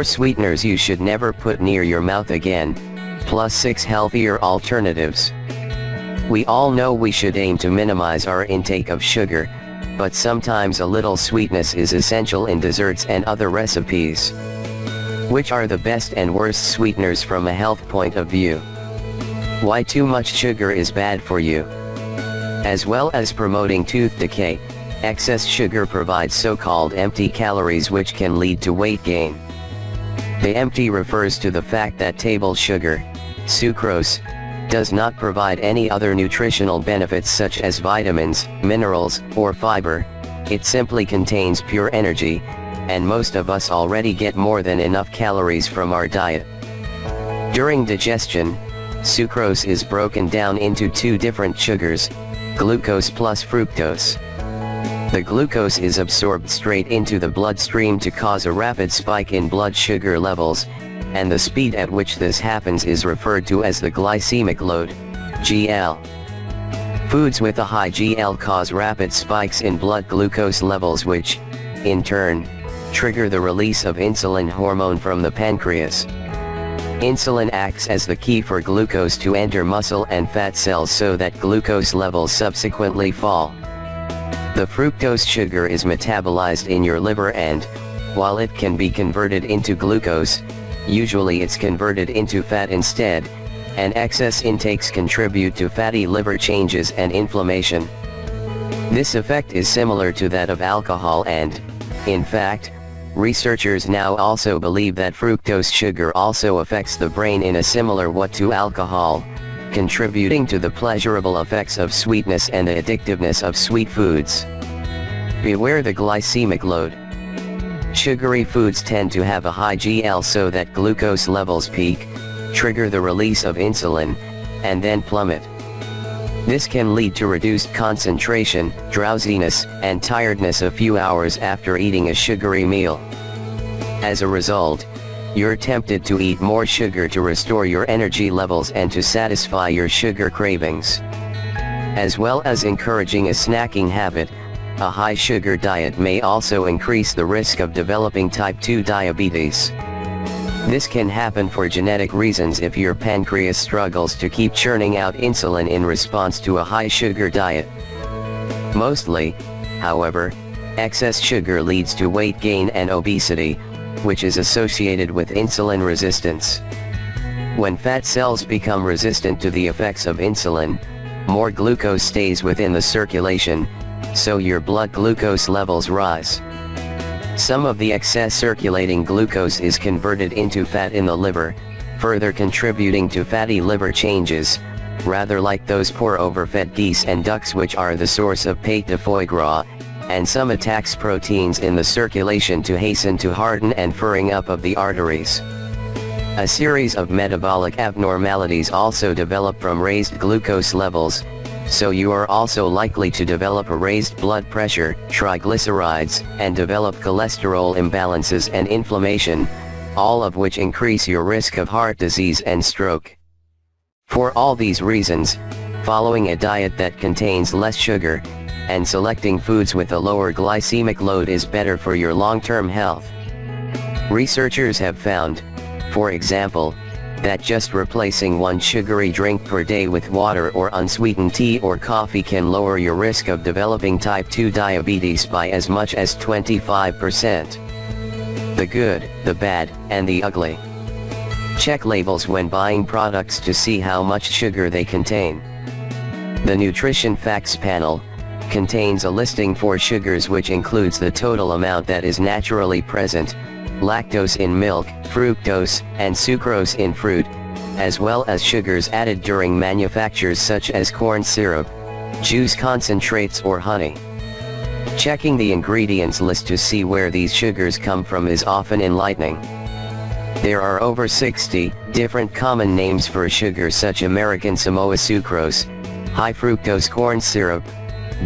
4 sweeteners you should never put near your mouth again, plus 6 healthier alternatives. We all know we should aim to minimize our intake of sugar, but sometimes a little sweetness is essential in desserts and other recipes. Which are the best and worst sweeteners from a health point of view? Why too much sugar is bad for you? As well as promoting tooth decay, excess sugar provides so-called empty calories which can lead to weight gain. The empty refers to the fact that table sugar, sucrose, does not provide any other nutritional benefits such as vitamins, minerals, or fiber. It simply contains pure energy, and most of us already get more than enough calories from our diet. During digestion, sucrose is broken down into 2 different sugars, glucose plus fructose. The glucose is absorbed straight into the bloodstream to cause a rapid spike in blood sugar levels, and the speed at which this happens is referred to as the glycemic load, GL. Foods with a high GL cause rapid spikes in blood glucose levels which, in turn, trigger the release of insulin hormone from the pancreas. Insulin acts as the key for glucose to enter muscle and fat cells so that glucose levels subsequently fall. The fructose sugar is metabolized in your liver and, while it can be converted into glucose, usually it's converted into fat instead, and excess intakes contribute to fatty liver changes and inflammation. This effect is similar to that of alcohol and, in fact, researchers now also believe that fructose sugar also affects the brain in a similar way to alcohol, contributing to the pleasurable effects of sweetness and the addictiveness of sweet foods. Beware the glycemic load. Sugary foods tend to have a high GL so that glucose levels peak, trigger the release of insulin, and then plummet. This can lead to reduced concentration, drowsiness, and tiredness a few hours after eating a sugary meal. As a result, you're tempted to eat more sugar to restore your energy levels and to satisfy your sugar cravings. As well as encouraging a snacking habit, a high sugar diet may also increase the risk of developing type 2 diabetes. This can happen for genetic reasons if your pancreas struggles to keep churning out insulin in response to a high sugar diet. Mostly, however, excess sugar leads to weight gain and obesity, which is associated with insulin resistance. When fat cells become resistant to the effects of insulin, more glucose stays within the circulation, so your blood glucose levels rise. Some of the excess circulating glucose is converted into fat in the liver, further contributing to fatty liver changes, rather like those poor overfed geese and ducks which are the source of pate de foie gras, and some attacks proteins in the circulation to hasten to harden and furring up of the arteries. A series of metabolic abnormalities also develop from raised glucose levels, so you are also likely to develop a raised blood pressure, triglycerides, and develop cholesterol imbalances and inflammation, all of which increase your risk of heart disease and stroke. For all these reasons, following a diet that contains less sugar, and selecting foods with a lower glycemic load is better for your long-term health. Researchers have found, for example, that just replacing one sugary drink per day with water or unsweetened tea or coffee can lower your risk of developing type 2 diabetes by as much as 25%. The good, the bad, and the ugly. Check labels when buying products to see how much sugar they contain. The Nutrition Facts panel contains a listing for sugars which includes the total amount that is naturally present, lactose in milk, fructose, and sucrose in fruit, as well as sugars added during manufactures such as corn syrup, juice concentrates or honey. Checking the ingredients list to see where these sugars come from is often enlightening. There are over 60 different common names for sugar such as American Samoa sucrose, high fructose corn syrup,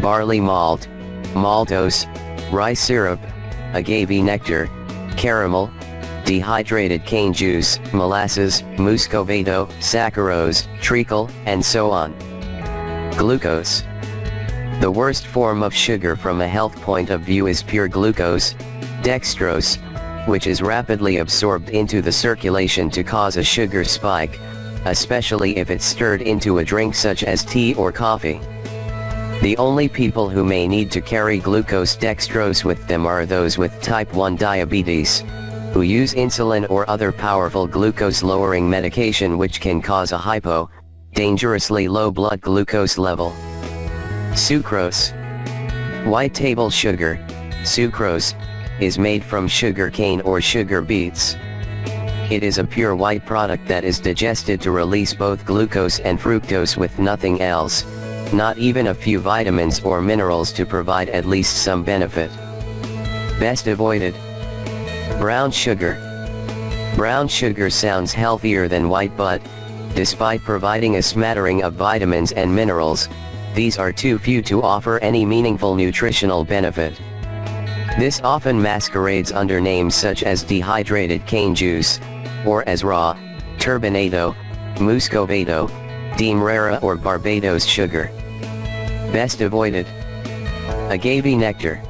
barley malt, maltose, rice syrup, agave nectar, caramel, dehydrated cane juice, molasses, muscovado, saccharose, treacle, and so on. Glucose. The worst form of sugar from a health point of view is pure glucose, dextrose, which is rapidly absorbed into the circulation to cause a sugar spike, especially if it's stirred into a drink such as tea or coffee. The only people who may need to carry glucose dextrose with them are those with type 1 diabetes, who use insulin or other powerful glucose-lowering medication which can cause a dangerously low blood glucose level. Sucrose. White table sugar, sucrose, is made from sugar cane or sugar beets. It is a pure white product that is digested to release both glucose and fructose with nothing else, not even a few vitamins or minerals to provide at least some benefit. Best avoided. Brown sugar. Brown sugar sounds healthier than white, but, despite providing a smattering of vitamins and minerals, these are too few to offer any meaningful nutritional benefit. This often masquerades under names such as dehydrated cane juice, or as raw, turbinado, muscovado, demerara or Barbados sugar. Best avoided. Agave nectar.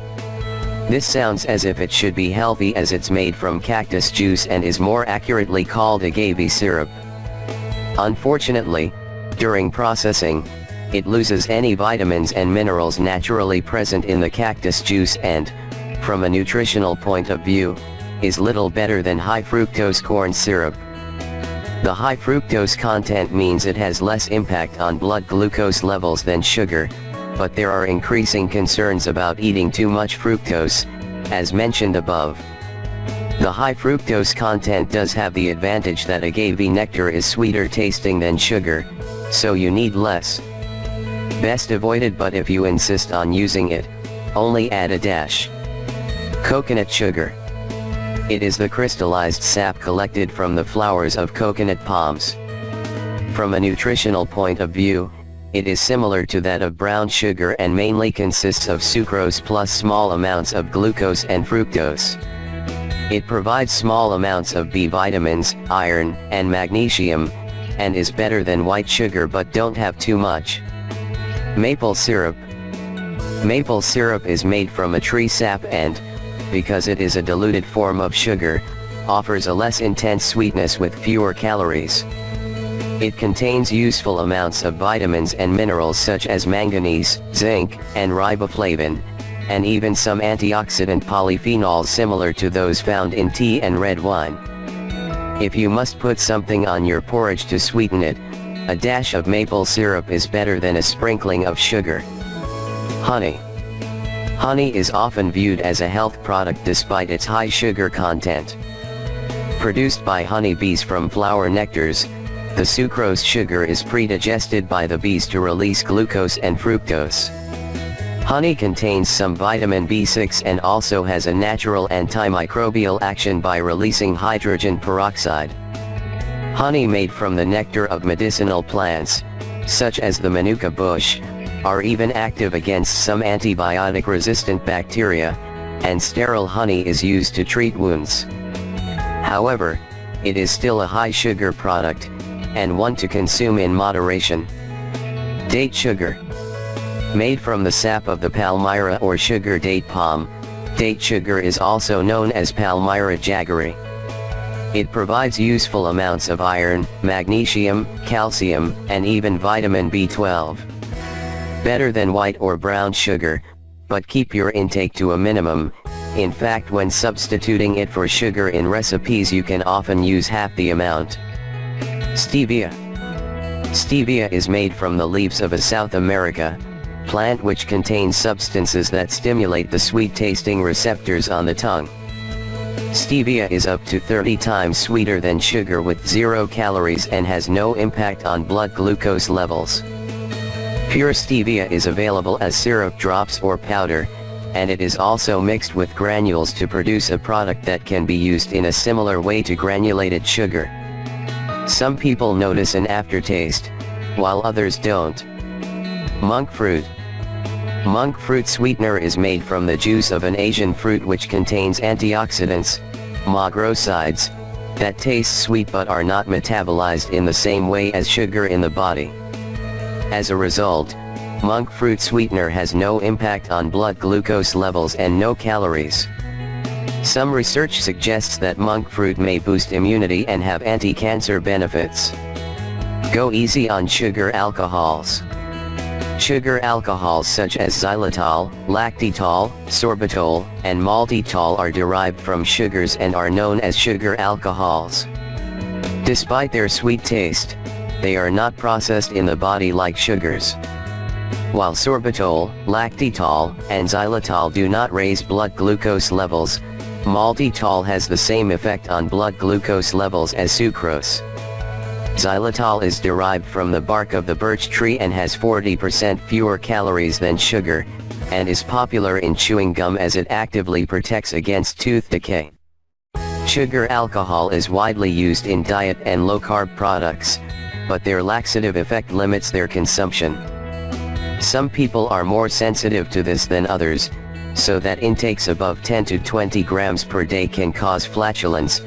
This sounds as if it should be healthy as it's made from cactus juice and is more accurately called agave syrup. Unfortunately, during processing, it loses any vitamins and minerals naturally present in the cactus juice and, from a nutritional point of view, is little better than high fructose corn syrup. The high fructose content means it has less impact on blood glucose levels than sugar, but there are increasing concerns about eating too much fructose, as mentioned above. The high fructose content does have the advantage that agave nectar is sweeter tasting than sugar, so you need less. Best avoided, but if you insist on using it, only add a dash. Coconut sugar. It is the crystallized sap collected from the flowers of coconut palms. From a nutritional point of view, it is similar to that of brown sugar and mainly consists of sucrose plus small amounts of glucose and fructose. It provides small amounts of B vitamins, iron, and magnesium, and is better than white sugar but don't have too much. Maple syrup. Maple syrup is made from a tree sap and, because it is a diluted form of sugar, offers a less intense sweetness with fewer calories. It contains useful amounts of vitamins and minerals such as manganese, zinc, and riboflavin, and even some antioxidant polyphenols similar to those found in tea and red wine. If you must put something on your porridge to sweeten it, a dash of maple syrup is better than a sprinkling of sugar. Honey. Honey is often viewed as a health product despite its high sugar content. Produced by honeybees from flower nectars, the sucrose sugar is pre-digested by the bees to release glucose and fructose. Honey contains some vitamin B6 and also has a natural antimicrobial action by releasing hydrogen peroxide. Honey made from the nectar of medicinal plants, such as the manuka bush, are even active against some antibiotic-resistant bacteria, and sterile honey is used to treat wounds. However, it is still a high-sugar product, and one to consume in moderation. Date sugar. Made from the sap of the palmyra or sugar date palm, date sugar is also known as Palmyra jaggery. It provides useful amounts of iron, magnesium, calcium, and even vitamin B12. Better than white or brown sugar, but keep your intake to a minimum. In fact, when substituting it for sugar in recipes, you can often use half the amount. Stevia. Stevia is made from the leaves of a South America plant which contains substances that stimulate the sweet-tasting receptors on the tongue. Stevia is up to 30 times sweeter than sugar with 0 calories and has no impact on blood glucose levels. Pure stevia is available as syrup drops or powder, and it is also mixed with granules to produce a product that can be used in a similar way to granulated sugar. Some people notice an aftertaste, while others don't. Monk fruit. Monk fruit sweetener is made from the juice of an Asian fruit which contains antioxidants, magrosides, that taste sweet but are not metabolized in the same way as sugar in the body. As a result, monk fruit sweetener has no impact on blood glucose levels and no calories. Some research suggests that monk fruit may boost immunity and have anti-cancer benefits. Go easy on sugar alcohols. Sugar alcohols such as xylitol, lactitol, sorbitol, and maltitol are derived from sugars and are known as sugar alcohols. Despite their sweet taste, they are not processed in the body like sugars. While sorbitol, lactitol, and xylitol do not raise blood glucose levels, maltitol has the same effect on blood glucose levels as sucrose. Xylitol is derived from the bark of the birch tree and has 40% fewer calories than sugar, and is popular in chewing gum as it actively protects against tooth decay. Sugar alcohol is widely used in diet and low-carb products, but their laxative effect limits their consumption. Some people are more sensitive to this than others, so that intakes above 10 to 20 grams per day can cause flatulence,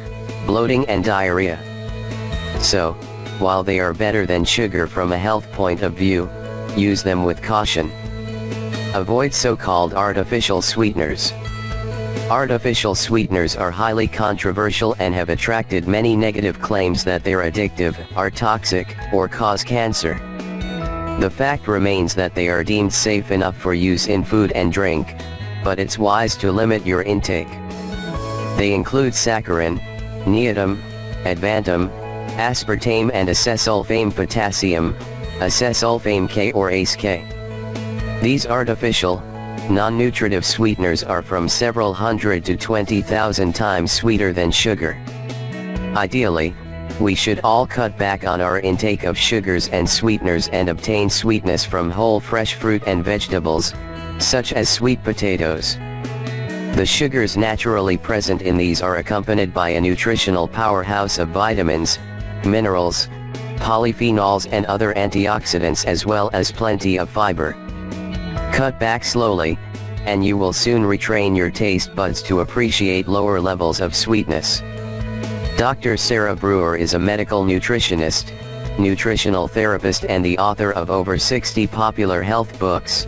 bloating and diarrhea. So, while they are better than sugar from a health point of view, use them with caution. Avoid so-called artificial sweeteners. Artificial sweeteners are highly controversial and have attracted many negative claims that they're addictive, are toxic, or cause cancer. The fact remains that they are deemed safe enough for use in food and drink, but it's wise to limit your intake. They include saccharin, neodyme, advantum, aspartame and acesulfame potassium, acesulfame K or ACE K. These artificial, non-nutritive sweeteners are from several hundred to 20,000 times sweeter than sugar. Ideally, we should all cut back on our intake of sugars and sweeteners and obtain sweetness from whole fresh fruit and vegetables, such as sweet potatoes. The sugars naturally present in these are accompanied by a nutritional powerhouse of vitamins, minerals, polyphenols and other antioxidants as well as plenty of fiber. Cut back slowly, and you will soon retrain your taste buds to appreciate lower levels of sweetness. Dr. Sarah Brewer is a medical nutritionist, nutritional therapist and the author of over 60 popular health books.